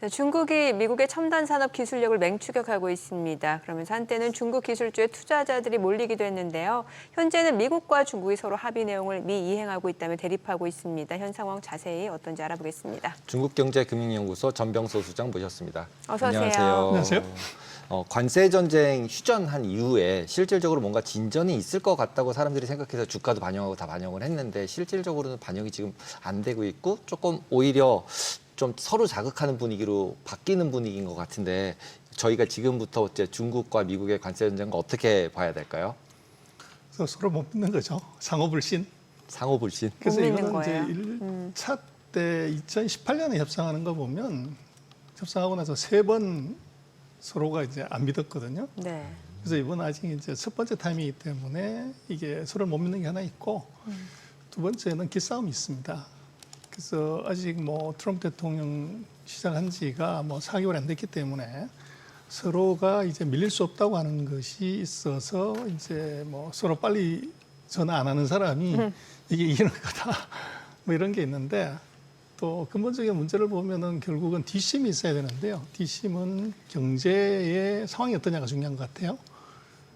네, 중국이 미국의 첨단 산업 기술력을 맹추격하고 있습니다. 그러면서 한때는 중국 기술주에 투자자들이 몰리기도 했는데요. 현재는 미국과 중국이 서로 합의 내용을 미이행하고 있다며 대립하고 있습니다. 현 상황 자세히 어떤지 알아보겠습니다. 중국경제금융연구소 전병소 수장 모셨습니다. 어서 오세요. 안녕하세요. 관세 전쟁 휴전한 이후에 실질적으로 뭔가 진전이 있을 것 같다고 사람들이 생각해서 주가도 반영하고 다 반영을 했는데 실질적으로는 반영이 지금 안 되고 있고 조금 오히려 좀 서로 자극하는 분위기로 바뀌는 분위기인 것 같은데 저희가 지금부터 이제 중국과 미국의 관세 전쟁을 어떻게 봐야 될까요? 그래서 서로 못 믿는 거죠. 상호불신. 상호불신. 그래서 못 믿는 이거는 거예요. 이제 1차 때 2018년에 협상하는 거 보면 협상하고 나서 3번 서로가 이제 안 믿었거든요. 네. 그래서 이번 아직 이제 첫 번째 타임이기 때문에 이게 서로 못 믿는 게 하나 있고 두 번째는 기싸움이 있습니다. 그래서 아직 뭐 트럼프 대통령 시작한 지가 뭐 4개월 안 됐기 때문에 서로가 이제 밀릴 수 없다고 하는 것이 있어서 이제 뭐 서로 빨리 전화 안 하는 사람이 이게 이기는 거다. 뭐 이런 게 있는데 또 근본적인 문제를 보면은 결국은 뒷심이 있어야 되는데요. 뒷심은 경제의 상황이 어떠냐가 중요한 것 같아요.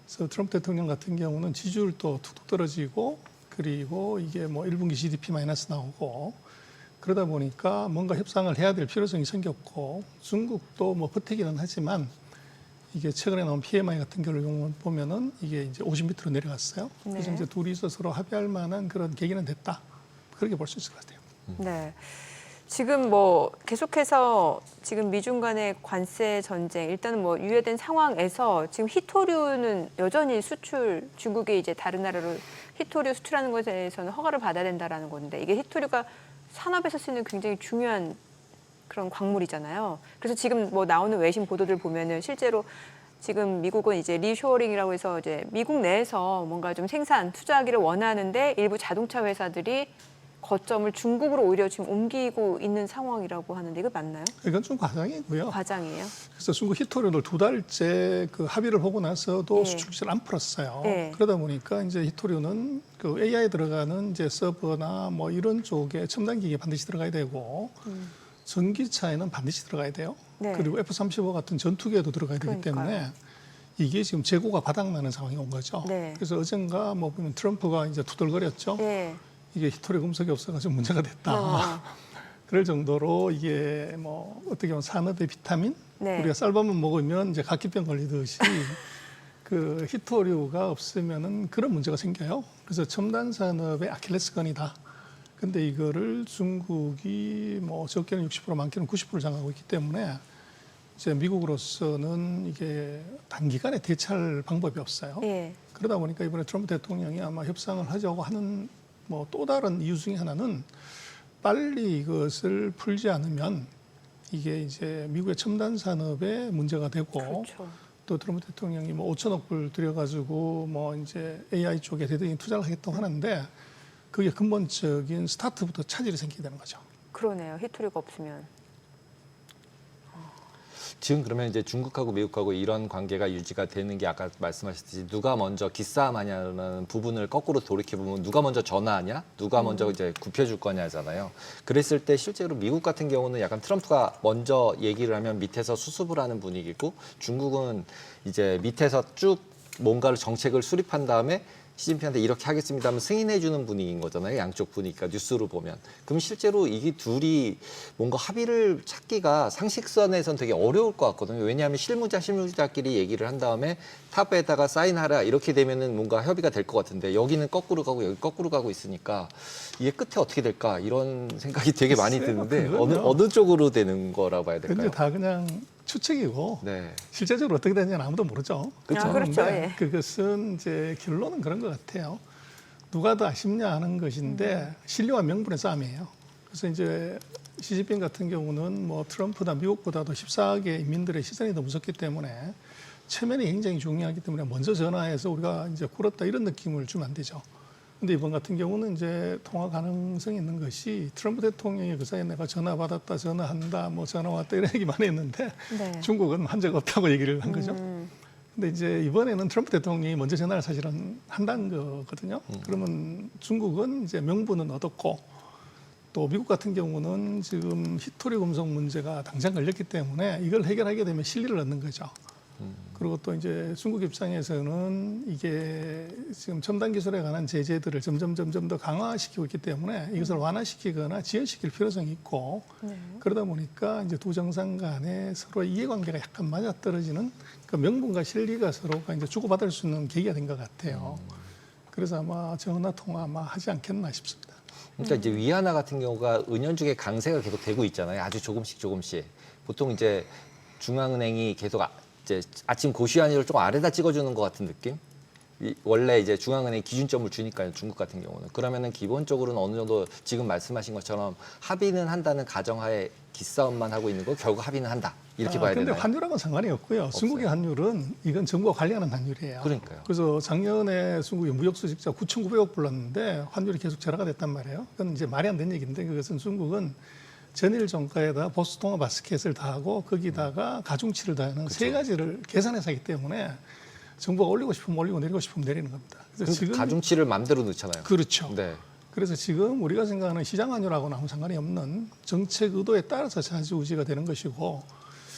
그래서 트럼프 대통령 같은 경우는 지지율도 툭툭 떨어지고 그리고 이게 뭐 1분기 GDP 마이너스 나오고 그러다 보니까 뭔가 협상을 해야 될 필요성이 생겼고 중국도 뭐 버티기는 하지만 이게 최근에 나온 PMI 같은 경우를 보면은 이게 이제 50 밑으로 내려갔어요. 그래서 네. 이제 둘이서 서로 합의할 만한 그런 계기는 됐다. 그렇게 볼 수 있을 것 같아요. 네. 지금 뭐 계속해서 지금 미중 간의 관세 전쟁 일단은 뭐 유예된 상황에서 지금 희토류는 여전히 수출 중국이 이제 다른 나라로 희토류 수출하는 것에 대해서는 허가를 받아야 된다라는 건데 이게 희토류가 산업에서 쓰는 굉장히 중요한 그런 광물이잖아요. 그래서 지금 뭐 나오는 외신 보도들 보면은 실제로 지금 미국은 이제 리쇼어링이라고 해서 이제 미국 내에서 뭔가 좀 생산 투자하기를 원하는데 일부 자동차 회사들이 거점을 중국으로 오히려 지금 옮기고 있는 상황이라고 하는데 이거 맞나요? 이건 좀 과장이고요. 과장이에요? 그래서 중국 히토류를 2달째 그 합의를 하고 나서도 예. 수출 규제를 안 풀었어요. 예. 그러다 보니까 이제 히토류는 그 AI 들어가는 이제 서버나 뭐 이런 쪽에 첨단 기기에 반드시 들어가야 되고 전기차에는 반드시 들어가야 돼요. 네. 그리고 F-35 같은 전투기에도 들어가야 되기 그러니까요. 때문에 이게 지금 재고가 바닥나는 상황이 온 거죠. 네. 그래서 어젠가 뭐 보면 트럼프가 이제 투덜거렸죠. 네. 이게 히토류 금속이 없어가지고 문제가 됐다. 어. 그럴 정도로 이게 뭐 어떻게 보면 산업의 비타민 네. 우리가 쌀밥만 먹으면 이제 각기병 걸리듯이 그 히토류가 없으면은 그런 문제가 생겨요. 그래서 첨단 산업의 아킬레스건이다. 근데 이거를 중국이 뭐 적게는 60% 많게는 90% 장악하고 있기 때문에 이제 미국으로서는 이게 단기간에 대처할 방법이 없어요. 예. 그러다 보니까 이번에 트럼프 대통령이 아마 협상을 하자고 하는 뭐 또 다른 이유 중에 하나는 빨리 이것을 풀지 않으면 이게 이제 미국의 첨단 산업에 문제가 되고 그렇죠. 또 트럼프 대통령이 뭐 5천억 불 들여가지고 뭐 이제 AI 쪽에 대대적인 투자를 하겠다고 하는데 그게 근본적인 스타트부터 차질이 생기게 되는 거죠. 그러네요. 희토류가 없으면. 지금 그러면 이제 중국하고 미국하고 이런 관계가 유지가 되는 게 아까 말씀하셨듯이 누가 먼저 기싸움하냐는 부분을 거꾸로 돌이켜보면 누가 먼저 전화하냐, 누가 먼저 이제 굽혀줄 거냐잖아요. 그랬을 때 실제로 미국 같은 경우는 약간 트럼프가 먼저 얘기를 하면 밑에서 수습을 하는 분위기고 중국은 이제 밑에서 쭉 뭔가를 정책을 수립한 다음에 시진핑한테 이렇게 하겠습니다 하면 승인해주는 분위기인 거잖아요. 양쪽 분위기가 뉴스로 보면. 그럼 실제로 이게 둘이 뭔가 합의를 찾기가 상식선에선 되게 어려울 것 같거든요. 왜냐하면 실무자끼리 얘기를 한 다음에 탑에다가 사인하라 이렇게 되면은 뭔가 협의가 될 것 같은데 여기는 거꾸로 가고 여기 거꾸로 가고 있으니까 이게 끝에 어떻게 될까 이런 생각이 되게 많이 글쎄요, 드는데 그거는요. 어느 쪽으로 되는 거라고 봐야 될까요? 근데 다 그냥 추측이고 네. 실제적으로 어떻게 되는지는 아무도 모르죠. 그렇죠. 그렇죠. 그런데 예. 그것은 이제 결론은 그런 것 같아요. 누가 더 아쉽냐 하는 것인데 신뢰와 명분의 싸움이에요. 그래서 이제 시진핑 같은 경우는 뭐 트럼프나 미국보다도 14개 인민들의 시선이 더 무섭기 때문에 체면이 굉장히 중요하기 때문에 먼저 전화해서 우리가 이제 굴었다 이런 느낌을 주면 안 되죠. 근데 이번 같은 경우는 이제 통화 가능성이 있는 것이 트럼프 대통령이 그 사이에 내가 전화 받았다, 전화한다, 뭐 전화 왔다 이런 얘기 많이 했는데 네. 중국은 한 적 없다고 얘기를 한 거죠. 근데 이제 이번에는 트럼프 대통령이 먼저 전화를 사실은 한다는 거거든요. 그러면 중국은 이제 명분은 얻었고 또 미국 같은 경우는 지금 히토리 금속 문제가 당장 걸렸기 때문에 이걸 해결하게 되면 실리를 얻는 거죠. 그리고 또 이제 중국 입장에서는 이게 지금 첨단 기술에 관한 제재들을 점점 더 강화시키고 있기 때문에 이것을 완화시키거나 지연시킬 필요성이 있고 그러다 보니까 이제 두 정상 간에 서로 이해관계가 약간 맞아떨어지는 그 명분과 실리가 서로가 이제 주고받을 수 있는 계기가 된 것 같아요. 그래서 아마 전화 통화 아마 하지 않겠나 싶습니다. 그러니까 이제 위안화 같은 경우가 은연중에 강세가 계속 되고 있잖아요. 아주 조금씩. 보통 이제 중앙은행이 계속 이제 아침 고시환율을 좀 아래다 찍어주는 것 같은 느낌? 원래 이제 중앙은행 기준점을 주니까요. 중국 같은 경우는. 그러면은 기본적으로는 어느 정도 지금 말씀하신 것처럼 합의는 한다는 가정하에 기싸움만 하고 있는 거 결국 합의는 한다. 이렇게 봐야 근데 되나요? 환율하고는 상관이 없고요. 중국의 환율은 이건 정부가 관리하는 환율이에요. 그러니까요. 그래서 작년에 중국의 무역 수직자 9,900억 불렀는데 환율이 계속 절하가 됐단 말이에요. 그건 이제 말이 안 되는 얘기인데 그것은 중국은 전일 정가에다 보수 통화 바스켓을 더하고 거기다가 가중치를 더하는 세 가지를 계산해서 하기 때문에 정부가 올리고 싶으면 올리고 내리고 싶으면 내리는 겁니다. 그래서 지금 가중치를 맘대로 넣잖아요. 그렇죠. 네. 그래서 지금 우리가 생각하는 시장 환율하고는 아무 상관이 없는 정책 의도에 따라서 좌지우지가 되는 것이고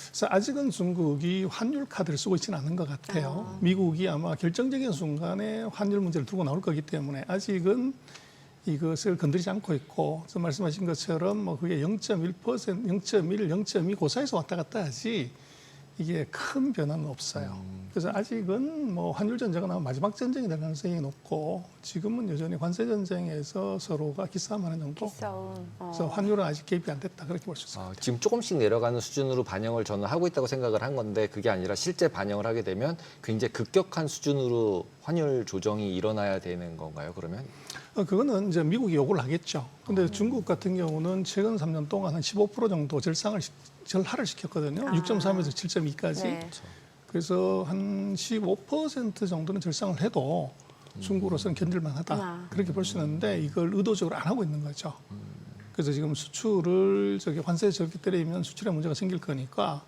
그래서 아직은 중국이 환율 카드를 쓰고 있지는 않은 것 같아요. 미국이 아마 결정적인 순간에 환율 문제를 두고 나올 거기 때문에 아직은 이것을 건드리지 않고 있고, 그래서 말씀하신 것처럼 뭐 그게 0.1%, 0.1, 0.2 그 사이에서 왔다 갔다 하지 이게 큰 변화는 없어요. 그래서 아직은 뭐 환율 전쟁은 아마 마지막 전쟁이 될 가능성이 높고, 지금은 여전히 관세 전쟁에서 서로가 기싸움하는 정도. 기싸움. 그래서 환율은 아직 개입이 안 됐다 그렇게 볼 수 있습니다. 지금 조금씩 내려가는 수준으로 반영을 저는 하고 있다고 생각을 한 건데 그게 아니라 실제 반영을 하게 되면 굉장히 급격한 수준으로 환율 조정이 일어나야 되는 건가요? 그러면? 그거는 이제 미국이 요구를 하겠죠. 근데 중국 같은 경우는 최근 3년 동안 한 15% 정도 절하를 시켰거든요. 6.3에서 7.2까지. 네. 그래서 한 15% 정도는 절상을 해도 중국으로서는 견딜만하다. 그렇게 볼 수 있는데 이걸 의도적으로 안 하고 있는 거죠. 그래서 지금 수출을 관세 저렇게 때리면 수출에 문제가 생길 거니까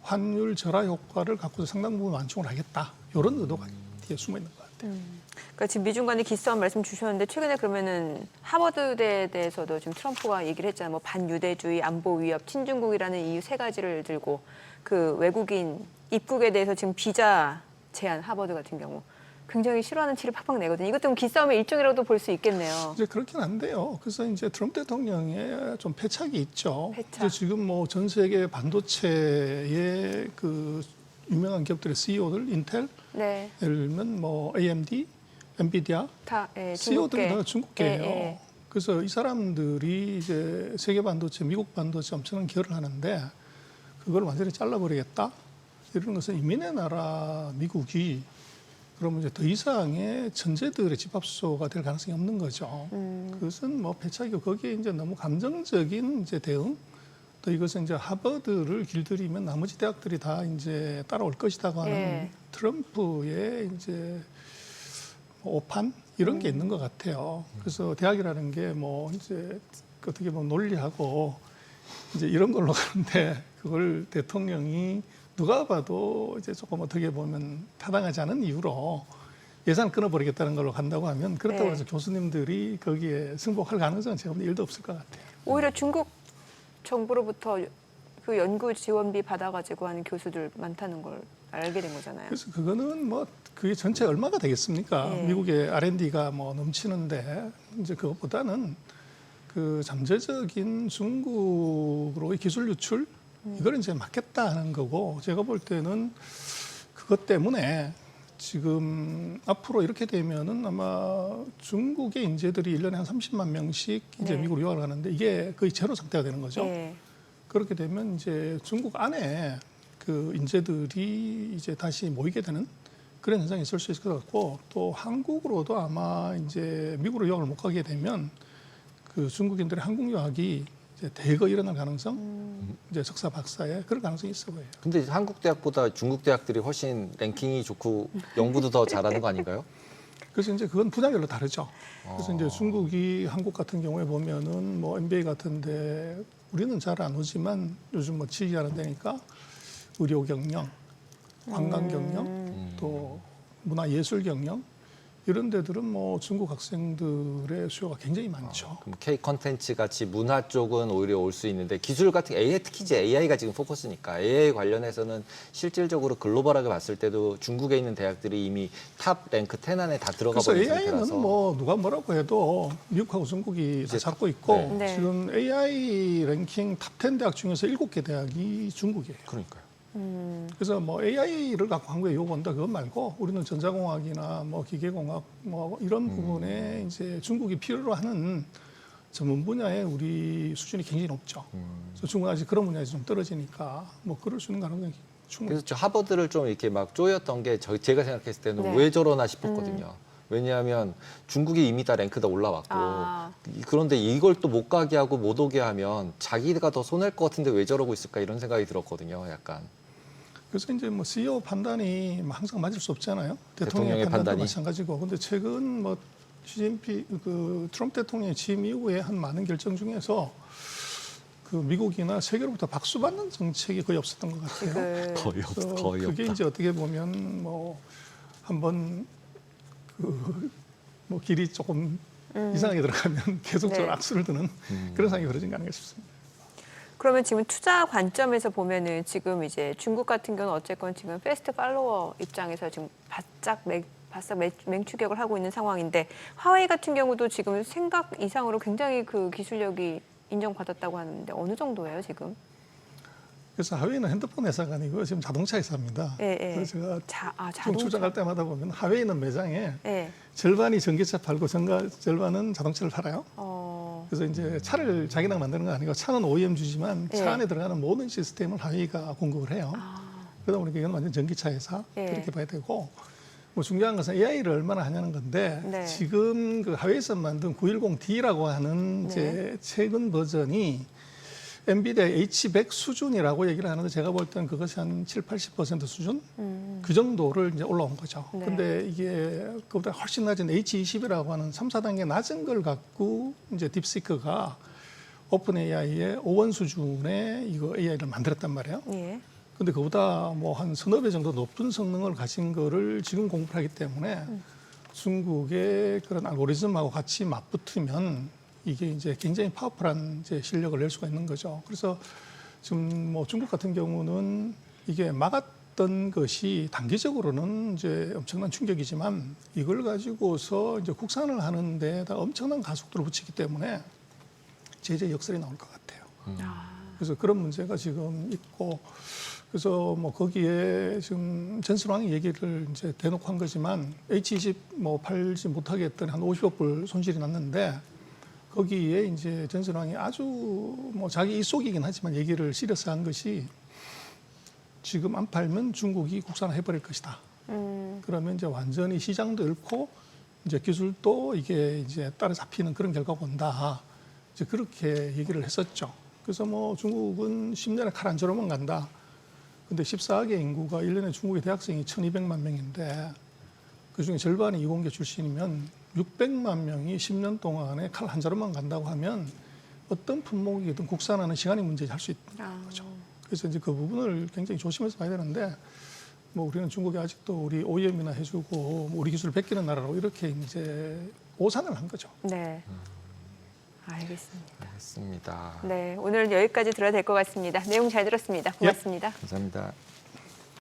환율 절하 효과를 갖고서 상당 부분 완충을 하겠다. 이런 의도가 뒤에 숨어 있는 것 같아요. 그러니까 지금 미중 간의 기싸움 말씀 주셨는데 최근에 그러면은 하버드대에 대해서도 지금 트럼프가 얘기를 했잖아요. 뭐 반유대주의, 안보 위협, 친중국이라는 이유 세 가지를 들고 그 외국인 입국에 대해서 지금 비자 제한 하버드 같은 경우 굉장히 싫어하는 티를 팍팍 내거든요. 이것도 기싸움의 일종이라고도 볼 수 있겠네요. 이제 그렇긴 한데요. 그래서 이제 트럼프 대통령의 좀 패착이 있죠. 패착. 이제 지금 뭐 전 세계 반도체의 그 유명한 기업들의 CEO들, 인텔, 네, 예를 들면 뭐 AMD, 엔비디아, 다 CEO들이 다 중국계예요. 예. 그래서 이 사람들이 이제 세계 반도체, 미국 반도체 엄청난 기여를 하는데 그걸 완전히 잘라버리겠다. 이런 것은 이민의 나라 미국이 그러면 이제 더 이상의 천재들의 집합소가 될 가능성이 없는 거죠. 그것은 뭐 패착이고 거기에 이제 너무 감정적인 이제 대응. 또 이것은 이제 하버드를 길들이면 나머지 대학들이 다 이제 따라올 것이다고 하는 예. 트럼프의 이제 오판 이런 게 있는 것 같아요. 그래서 대학이라는 게 뭐 이제 어떻게 보면 논리하고 이제 이런 걸로 가는데 그걸 대통령이 누가 봐도 이제 조금 어떻게 보면 타당하지 않은 이유로 예산 끊어버리겠다는 걸로 간다고 하면 그렇다고 네. 해서 교수님들이 거기에 승복할 가능성은 제가 보기엔 1도 없을 것 같아요. 오히려 중국 정부로부터 그 연구 지원비 받아가지고 하는 교수들 많다는 걸 알게 된 거잖아요. 그래서 그거는 뭐 그게 전체 얼마가 되겠습니까? 네. 미국의 R&D가 뭐 넘치는데 이제 그것보다는 그 잠재적인 중국으로의 기술 유출 이걸 이제 막겠다 하는 거고 제가 볼 때는 그것 때문에 지금 앞으로 이렇게 되면은 아마 중국의 인재들이 1년에 한 30만 명씩 이제 네. 미국으로 유학을 가는데 이게 거의 제로 상태가 되는 거죠. 네. 그렇게 되면 이제 중국 안에 그 인재들이 이제 다시 모이게 되는 그런 현상이 있을 수 있을 것 같고 또 한국으로도 아마 이제 미국으로 유학을 못 가게 되면 그 중국인들의 한국 유학이 이제 대거 일어날 가능성, 이제 석사 박사의 그런 가능성이 있어 보여요. 근데 한국 대학보다 중국 대학들이 훨씬 랭킹이 좋고 연구도 더 잘하는 거 아닌가요? 그래서 이제 그건 분야별로 다르죠. 그래서 이제 중국이 한국 같은 경우에 보면은 뭐 MBA 같은데 우리는 잘 안 오지만 요즘 뭐 취직이 안 되니까 의료 경영, 관광 경영, 또 문화 예술 경영 이런 데들은 뭐 중국 학생들의 수요가 굉장히 많죠. 그럼 K 컨텐츠 같이 문화 쪽은 오히려 올 수 있는데 기술 같은 AI, 특히 이제 AI가 지금 포커스니까 AI 관련해서는 실질적으로 글로벌하게 봤을 때도 중국에 있는 대학들이 이미 탑 랭크 10 안에 다 들어가 그래서 버린 AI는 상태라서 뭐 누가 뭐라고 해도 미국하고 중국이 다 잡고 있고 네. 네. 지금 AI 랭킹 탑 10 대학 중에서 7개 대학이 중국이에요. 그러니까요. 그래서 뭐 AI를 갖고 한국에 요구한다 그것 말고 우리는 전자공학이나 뭐 기계공학 뭐 이런 부분에 이제 중국이 필요로 하는 전문 분야에 우리 수준이 굉장히 높죠. 그래서 중국은 아직 그런 분야에서 좀 떨어지니까 뭐 그럴 수 있는 가능성이 충분히. 그래서 저 하버드를 좀 이렇게 막 쪼였던 게 제가 생각했을 때는 네. 왜 저러나 싶었거든요. 왜냐하면 중국이 이미 다 랭크가 올라왔고 아. 그런데 이걸 또 못 가게 하고 못 오게 하면 자기가 더 손해일 것 같은데 왜 저러고 있을까 이런 생각이 들었거든요. 약간. 그래서 이제 뭐 CEO 판단이 뭐 항상 맞을 수 없잖아요. 대통령의 판단도 판단이. 마찬가지고. 근데 최근 뭐 시진핑 그 트럼프 대통령이 취임 이후에 한 많은 결정 중에서 그 미국이나 세계로부터 박수받는 정책이 거의 없었던 것 같아요. 지금 그래서 거의 그게 없다. 이제 어떻게 보면 뭐 한번 그 뭐 길이 조금 이상하게 들어가면 계속적으로 네. 악수를 드는 그런 상황이 벌어진 게 아닌가 싶습니다. 그러면 지금 투자 관점에서 보면은 지금 이제 중국 같은 경우는 어쨌건 지금 패스트 팔로워 입장에서 지금 바싹 맹추격을 하고 있는 상황인데 화웨이 같은 경우도 지금 생각 이상으로 굉장히 그 기술력이 인정받았다고 하는데 어느 정도예요 지금? 그래서 하웨이는 핸드폰 회사가 아니고 지금 자동차 회사입니다. 예, 예. 그래서 제가 좀 자동차. 출장갈 때마다 보면 하웨이는 매장에 예. 절반이 전기차 팔고 절반은 자동차를 팔아요. 어. 그래서 이제 차를 자기랑 만드는 건 아니고 차는 OEM 주지만 예. 차 안에 들어가는 모든 시스템을 하웨이가 공급을 해요. 그러다 보니까 이건 완전 전기차 회사 예. 그렇게 봐야 되고 뭐 중요한 것은 AI를 얼마나 하냐는 건데 네. 지금 그 하웨이에서 만든 910D라고 하는 이제 최근 버전이 엔비디아 H100 수준이라고 얘기를 하는데 제가 볼 때는 그것이 한 7, 80% 수준 그 정도를 이제 올라온 거죠. 네. 근데 이게 그보다 훨씬 낮은 H20이라고 하는 3, 4단계 낮은 걸 갖고 이제 딥시크가 오픈 AI의 5원 수준의 이거 AI를 만들었단 말이에요. 예. 근데 그보다 뭐 한 서너 배 정도 높은 성능을 가진 거를 지금 공부를 하기 때문에 중국의 그런 알고리즘하고 같이 맞붙으면 이게 이제 굉장히 파워풀한 이제 실력을 낼 수가 있는 거죠. 그래서 지금 뭐 중국 같은 경우는 이게 막았던 것이 단기적으로는 이제 엄청난 충격이지만 이걸 가지고서 이제 국산을 하는 데다 엄청난 가속도를 붙이기 때문에 제재 역설이 나올 것 같아요. 그래서 그런 문제가 지금 있고 그래서 뭐 거기에 지금 전순왕이 얘기를 이제 대놓고 한 거지만 H20 뭐 팔지 못하게 했더니 한 50억 불 손실이 났는데 거기에 이제 전순왕이 아주 뭐 자기 입속이긴 하지만 얘기를 실어서 한 것이 지금 안 팔면 중국이 국산화 해버릴 것이다. 그러면 이제 완전히 시장도 잃고 이제 기술도 이게 이제 따라잡히는 그런 결과가 온다. 이제 그렇게 얘기를 했었죠. 그래서 뭐 중국은 10년에 칼 한 자루만 간다. 근데 14개 인구가 1년에 중국의 대학생이 1200만 명인데 그중에 절반이 이공계 출신이면 600만 명이 10년 동안에 칼 한 자루만 간다고 하면 어떤 품목이든 국산화는 시간이 문제지 할 수 있는 거죠. 그래서 이제 그 부분을 굉장히 조심해서 봐야 되는데 뭐 우리는 중국이 아직도 우리 OEM이나 해주고 뭐 우리 기술을 베끼는 나라로 이렇게 이제 오산을 한 거죠. 네. 알겠습니다. 알겠습니다. 네, 오늘 여기까지 들어야 될 것 같습니다. 내용 잘 들었습니다. 고맙습니다. 감사합니다.